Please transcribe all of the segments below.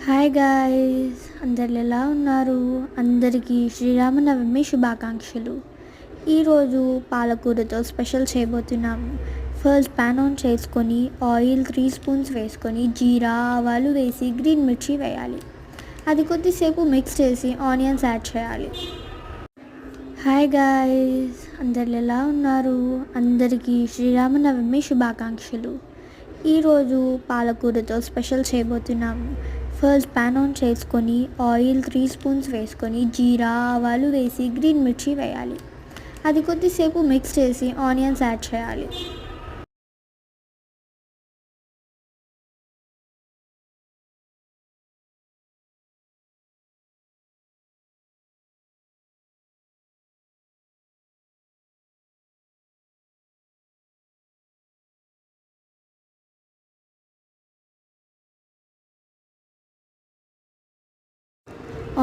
Hi guys, అందరు ఎలా ఉన్నారు? అందరికీ శ్రీరామనవమి శుభాకాంక్షలు. ఈరోజు పాలకూరతో స్పెషల్ చేయబోతున్నాము. ఫస్ట్ ప్యాన్ ఆన్ చేసుకొని ఆయిల్ 3 స్పూన్స్ వేసుకొని జీరా ఆవాలు వేసి గ్రీన్ మిర్చి వేయాలి. అది కొద్దిసేపు మిక్స్ చేసి ఆనియన్స్ యాడ్ చేయాలి. హాయ్ గాయ్స్, అందరు ఎలా ఉన్నారు? అందరికీ శ్రీరామనవమి శుభాకాంక్షలు. ఈరోజు పాలకూరతో స్పెషల్ చేయబోతున్నాము. ఫస్ట్ ప్యాన్ ఆన్ చేసుకొని ఆయిల్ 3 స్పూన్స్ వేసుకొని జీరా ఆవాలు వేసి గ్రీన్ మిర్చి వేయాలి. అది కొద్దిసేపు మిక్స్ చేసి ఆనియన్స్ యాడ్ చేయాలి.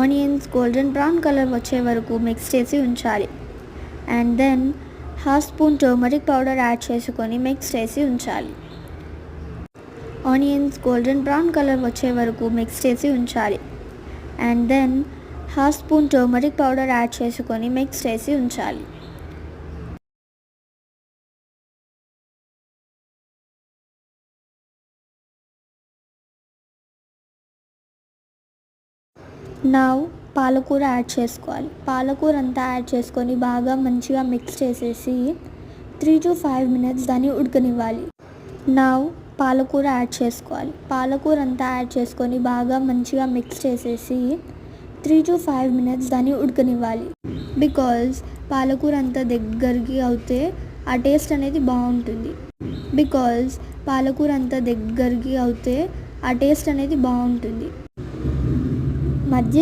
ఆనియన్స్ గోల్డెన్ బ్రౌన్ కలర్ వచ్చే వరకు మిక్స్ చేసి ఉంచాలి. And then half spoon turmeric powder add చేసుకొని మిక్స్ చేసి ఉంచాలి. ఆనియన్స్ గోల్డెన్ బ్రౌన్ కలర్ వచ్చే వరకు మిక్స్ చేసి ఉంచాలి. And then half spoon turmeric powder add చేసుకొని మిక్స్ చేసి ఉంచాలి. నౌ పాలకూర యాడ్ చేసుకోవాలి. పాలకూర అంతా యాడ్ చేసుకొని బాగా మంచిగా మిక్స్ చేసేసి 3 to 5 minutes దాన్ని ఉడకనివ్వాలి. నౌ పాలకూర యాడ్ చేసుకోవాలి. పాలకూర అంతా యాడ్ చేసుకొని బాగా మంచిగా మిక్స్ చేసేసి 3 to 5 minutes దాన్ని ఉడకనివ్వాలి. బికాజ్ పాలకూర అంతా దగ్గరికి అవుతే ఆ టేస్ట్ అనేది బాగుంటుంది. మధ్య